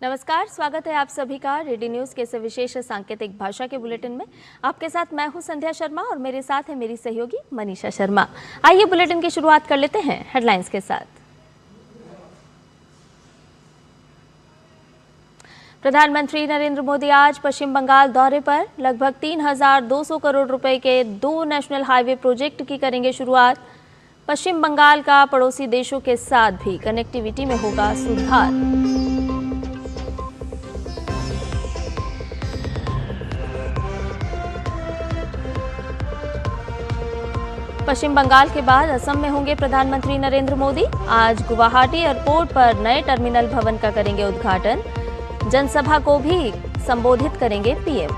नमस्कार, स्वागत है आप सभी का रेडी न्यूज के इस विशेष सांकेतिक भाषा के बुलेटिन में। आपके साथ मैं हूं संध्या शर्मा और मेरे साथ है मेरी सहयोगी मनीषा शर्मा। आइए बुलेटिन की शुरुआत कर लेते हैं हेडलाइंस के साथ। प्रधानमंत्री नरेंद्र मोदी आज पश्चिम बंगाल दौरे पर। लगभग 3,200 करोड़ रुपए के 2 नेशनल हाईवे प्रोजेक्ट की करेंगे शुरुआत। पश्चिम बंगाल का पड़ोसी देशों के साथ भी कनेक्टिविटी में होगा सुधार। पश्चिम बंगाल के बाद असम में होंगे प्रधानमंत्री नरेंद्र मोदी। आज गुवाहाटी एयरपोर्ट पर नए टर्मिनल भवन का करेंगे उद्घाटन। जनसभा को भी संबोधित करेंगे पीएम।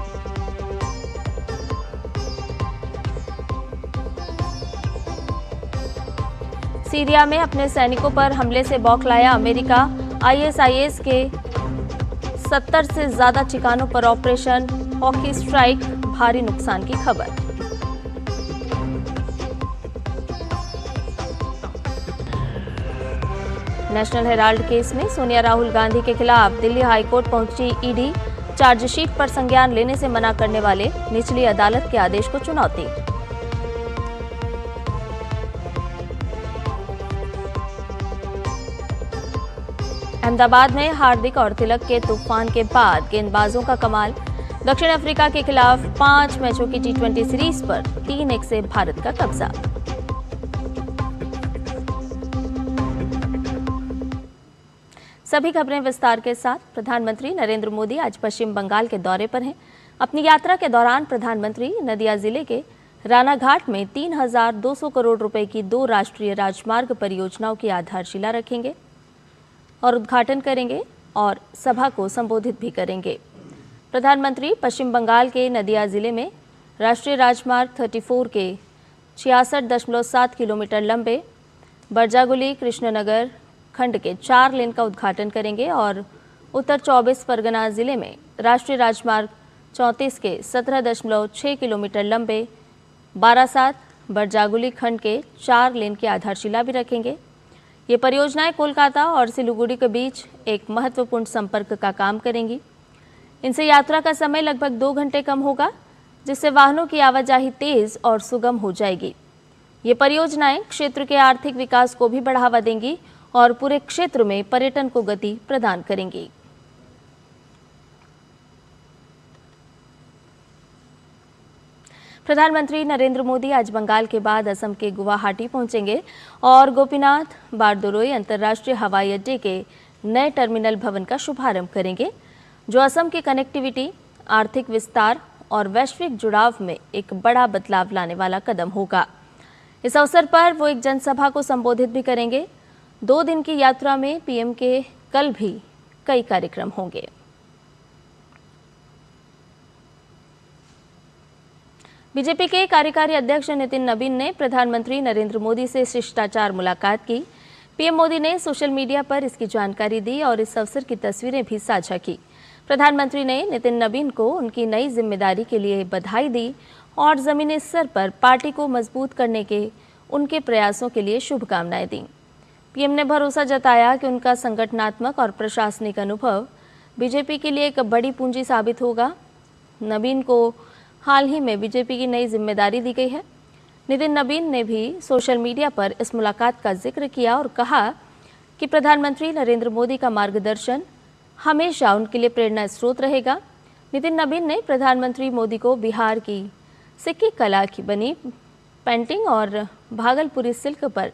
सीरिया में अपने सैनिकों पर हमले से बौखलाया अमेरिका। आईएसआईएस के 70 से ज्यादा ठिकानों पर ऑपरेशन हॉकी स्ट्राइक, भारी नुकसान की खबर। नेशनल हेराल्ड केस में सोनिया राहुल गांधी के खिलाफ दिल्ली हाईकोर्ट पहुंची ईडी। चार्जशीट पर संज्ञान लेने से मना करने वाले निचली अदालत के आदेश को चुनौती। अहमदाबाद में हार्दिक और तिलक के तूफान के बाद गेंदबाजों का कमाल। दक्षिण अफ्रीका के खिलाफ 5 मैचों की टी20 सीरीज पर 3-1 से भारत का कब्जा। सभी खबरें विस्तार के साथ। प्रधानमंत्री नरेंद्र मोदी आज पश्चिम बंगाल के दौरे पर हैं। अपनी यात्रा के दौरान प्रधानमंत्री नदिया जिले के रानाघाट में 3,200 करोड़ रुपए की 2 राष्ट्रीय राजमार्ग परियोजनाओं की आधारशिला रखेंगे और उद्घाटन करेंगे और सभा को संबोधित भी करेंगे। प्रधानमंत्री पश्चिम बंगाल के नदिया जिले में राष्ट्रीय राजमार्ग 34 के 66.7 किलोमीटर लंबे बरजागुली कृष्णनगर खंड के 4 लेन का उद्घाटन करेंगे और उत्तर 24 परगना जिले में राष्ट्रीय राजमार्ग 34 के 17.6 किलोमीटर लंबे बारासात बरजागुली खंड के 4 लेन की आधारशिला भी रखेंगे। ये परियोजनाएं कोलकाता और सिलीगुड़ी के बीच एक महत्वपूर्ण संपर्क का काम करेंगी। इनसे यात्रा का समय लगभग 2 घंटे कम होगा, जिससे वाहनों की आवाजाही तेज और सुगम हो जाएगी। ये परियोजनाएं क्षेत्र के आर्थिक विकास को भी बढ़ावा देंगी और पूरे क्षेत्र में पर्यटन को गति प्रदान करेंगी। प्रधानमंत्री नरेंद्र मोदी आज बंगाल के बाद असम के गुवाहाटी पहुंचेंगे और गोपीनाथ बारदोलोई अंतर्राष्ट्रीय हवाई अड्डे के नए टर्मिनल भवन का शुभारंभ करेंगे, जो असम की कनेक्टिविटी, आर्थिक विस्तार और वैश्विक जुड़ाव में एक बड़ा बदलाव लाने वाला कदम होगा। इस अवसर पर वो एक जनसभा को संबोधित भी करेंगे। 2 दिन की यात्रा में पीएम के कल भी कई कार्यक्रम होंगे। बीजेपी के कार्यकारी अध्यक्ष नितिन नबीन ने प्रधानमंत्री नरेंद्र मोदी से शिष्टाचार मुलाकात की। पीएम मोदी ने सोशल मीडिया पर इसकी जानकारी दी और इस अवसर की तस्वीरें भी साझा की। प्रधानमंत्री ने नितिन नबीन को उनकी नई जिम्मेदारी के लिए बधाई दी और जमीनी स्तर पर पार्टी को मजबूत करने के उनके प्रयासों के लिए शुभकामनाएं दी। पीएम ने भरोसा जताया कि उनका संगठनात्मक और प्रशासनिक अनुभव बीजेपी के लिए एक बड़ी पूंजी साबित होगा। नबीन को हाल ही में बीजेपी की नई जिम्मेदारी दी गई है। नितिन नबीन ने भी सोशल मीडिया पर इस मुलाकात का जिक्र किया और कहा कि प्रधानमंत्री नरेंद्र मोदी का मार्गदर्शन हमेशा उनके लिए प्रेरणा स्रोत रहेगा। नितिन नबीन ने प्रधानमंत्री मोदी को बिहार की सिक्की कला की बनी पेंटिंग और भागलपुरी सिल्क पर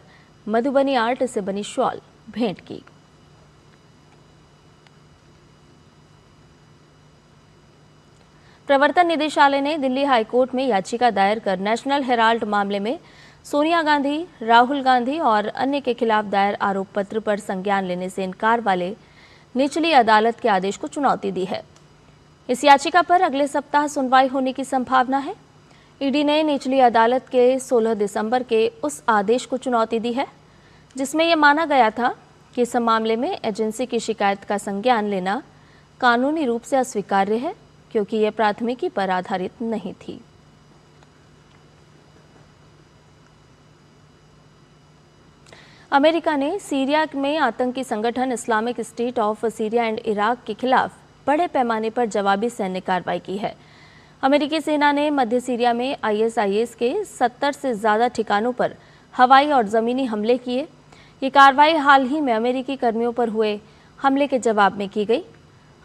मधुबनी आर्ट से बनी शॉल भेंट की। प्रवर्तन निदेशालय ने दिल्ली हाईकोर्ट में याचिका दायर कर नेशनल हेराल्ड मामले में सोनिया गांधी, राहुल गांधी और अन्य के खिलाफ दायर आरोप पत्र पर संज्ञान लेने से इनकार वाले निचली अदालत के आदेश को चुनौती दी है। इस याचिका पर अगले सप्ताह सुनवाई होने की संभावना है। ईडी ने निचली अदालत के 16 दिसंबर के उस आदेश को चुनौती दी है, जिसमें यह माना गया था कि इस मामले में एजेंसी की शिकायत का संज्ञान लेना कानूनी रूप से अस्वीकार्य है, क्योंकि यह प्राथमिकी पर आधारित नहीं थी। अमेरिका ने सीरिया में आतंकी संगठन Islamic state of Syria and Iraq के खिलाफ बड़े पैमाने पर जवाबी सैन्य कार्रवाई की है। अमेरिकी सेना ने मध्य सीरिया में ISIS के 70 से ज़्यादा ठिकानों पर हवाई और ज़मीनी हमले किए। ये कार्रवाई हाल ही में अमेरिकी कर्मियों पर हुए हमले के जवाब में की गई।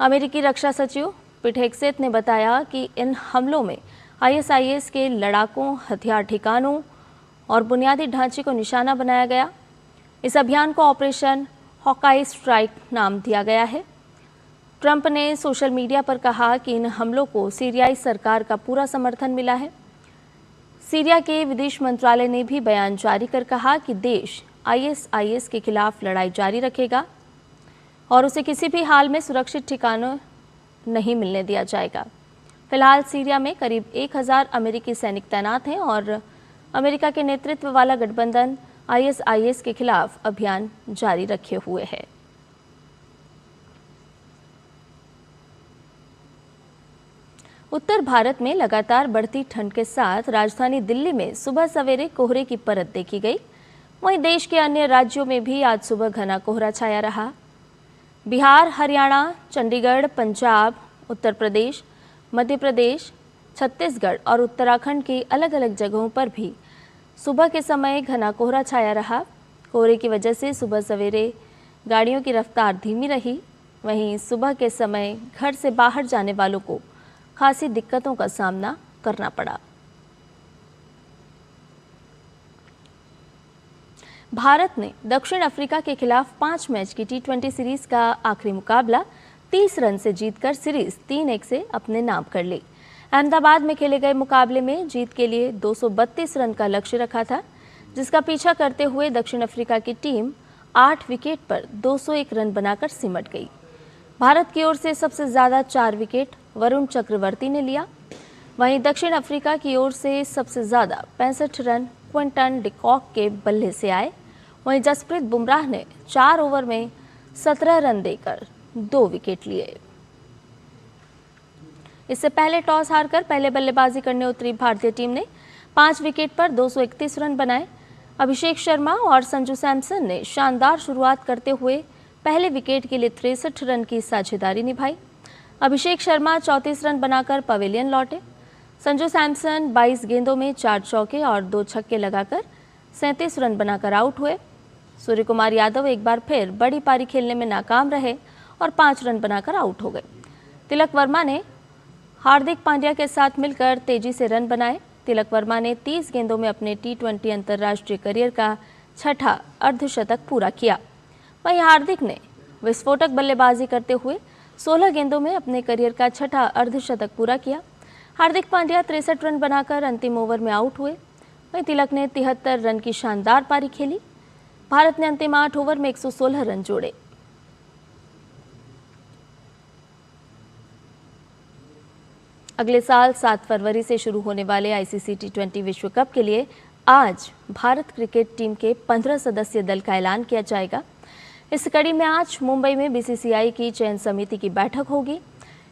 अमेरिकी रक्षा सचिव पीट हेग्सेथ ने बताया कि इन हमलों में ISIS के लड़ाकों, हथियार ठिकानों और बुनियादी ढांचे को निशाना बनाया गया। इस अभियान को ऑपरेशन हॉकाई स्ट्राइक नाम दिया गया है। ट्रंप ने सोशल मीडिया पर कहा कि इन हमलों को सीरियाई सरकार का पूरा समर्थन मिला है। सीरिया के विदेश मंत्रालय ने भी बयान जारी कर कहा कि देश ISIS के खिलाफ लड़ाई जारी रखेगा और उसे किसी भी हाल में सुरक्षित ठिकानों नहीं मिलने दिया जाएगा। फिलहाल सीरिया में करीब 1000 अमेरिकी सैनिक तैनात हैं और अमेरिका के नेतृत्व वाला गठबंधन ISIS के खिलाफ अभियान जारी रखे हुए है। उत्तर भारत में लगातार बढ़ती ठंड के साथ राजधानी दिल्ली में सुबह सवेरे कोहरे की परत देखी गई। वहीं देश के अन्य राज्यों में भी आज सुबह घना कोहरा छाया रहा। बिहार, हरियाणा, चंडीगढ़, पंजाब, उत्तर प्रदेश, मध्य प्रदेश, छत्तीसगढ़ और उत्तराखंड की अलग अलग जगहों पर भी सुबह के समय घना कोहरा छाया रहा। कोहरे की वजह से सुबह सवेरे गाड़ियों की रफ्तार धीमी रही। वहीं सुबह के समय घर से बाहर जाने वालों को खासी दिक्कतों का सामना करना पड़ा। भारत ने दक्षिण अफ्रीका के खिलाफ 5 मैच की T20 सीरीज का आखिरी मुकाबला 30 रन से जीतकर सीरीज 3-1 से अपने नाम कर ली। अहमदाबाद में खेले गए मुकाबले में जीत के लिए 232 रन का लक्ष्य रखा था, जिसका पीछा करते हुए दक्षिण अफ्रीका की टीम 8 विकेट पर 201 रन बनाकर सिमट गई। भारत की ओर से सबसे ज़्यादा 4 विकेट वरुण चक्रवर्ती ने लिया। वहीं दक्षिण अफ्रीका की ओर से सबसे ज़्यादा 65 रन क्विंटन डिकॉक के बल्ले से आए। वहीं जसप्रीत बुमराह ने 4 ओवर में 17 रन देकर 2 विकेट लिए। इससे पहले टॉस हारकर पहले बल्लेबाजी करने उतरी भारतीय टीम ने 5 विकेट पर 231 रन बनाए। अभिषेक शर्मा और संजू सैमसन ने शानदार शुरुआत करते हुए पहले विकेट के लिए 63 रन की साझेदारी निभाई। अभिषेक शर्मा 34 रन बनाकर पवेलियन लौटे। संजू सैमसन 22 गेंदों में 4 चौके और 2 छक्के लगाकर 37 रन बनाकर आउट हुए। सूर्यकुमार यादव एक बार फिर बड़ी पारी खेलने में नाकाम रहे और 5 रन बनाकर आउट हो गए। तिलक वर्मा ने हार्दिक पांड्या के साथ मिलकर तेजी से रन बनाए। तिलक वर्मा ने 30 गेंदों में अपने T20 अंतर्राष्ट्रीय करियर का 6ठा अर्धशतक पूरा किया। वहीं हार्दिक ने विस्फोटक बल्लेबाजी करते हुए 16 गेंदों में अपने करियर का 6ठा अर्धशतक पूरा किया। हार्दिक पांड्या 63 रन बनाकर अंतिम ओवर में आउट हुए। वहीं तिलक ने 73 रन की शानदार पारी खेली। भारत ने अंतिम 8 ओवर में 116 रन जोड़े। अगले साल 7 फरवरी से शुरू होने वाले ICC T20 विश्व कप के लिए आज भारत क्रिकेट टीम के 15 सदस्यीय दल का ऐलान किया जाएगा। इस कड़ी में आज मुंबई में BCCI की चयन समिति की बैठक होगी।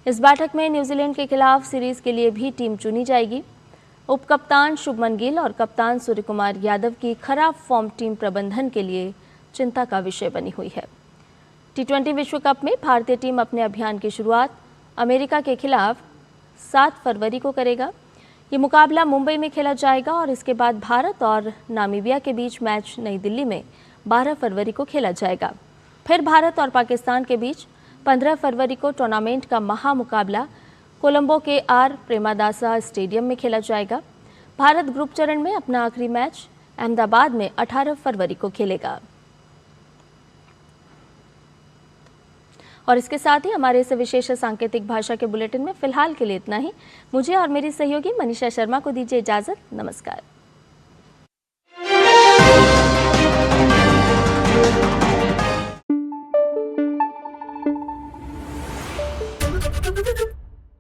इस बैठक में न्यूजीलैंड के खिलाफ सीरीज के लिए भी टीम चुनी जाएगी। उप कप्तान शुभमन गिल और कप्तान सूर्यकुमार यादव की खराब फॉर्म टीम प्रबंधन के लिए चिंता का विषय बनी हुई है। T20 विश्व कप में भारतीय टीम अपने अभियान की शुरुआत अमेरिका के खिलाफ 7 फरवरी को करेगा। ये मुकाबला मुंबई में खेला जाएगा और इसके बाद भारत और नामीबिया के बीच मैच नई दिल्ली में 12 फरवरी को खेला जाएगा। फिर भारत और पाकिस्तान के बीच 15 फरवरी को टूर्नामेंट का महामुकाबला कोलंबो के R प्रेमादासा स्टेडियम में खेला जाएगा। भारत ग्रुप चरण में अपना आखिरी मैच अहमदाबाद में 18 फरवरी को खेलेगा। और इसके साथ ही हमारे इस विशेष सांकेतिक भाषा के बुलेटिन में फिलहाल के लिए इतना ही। मुझे और मेरी सहयोगी मनीषा शर्मा को दीजिए इजाजत। नमस्कार।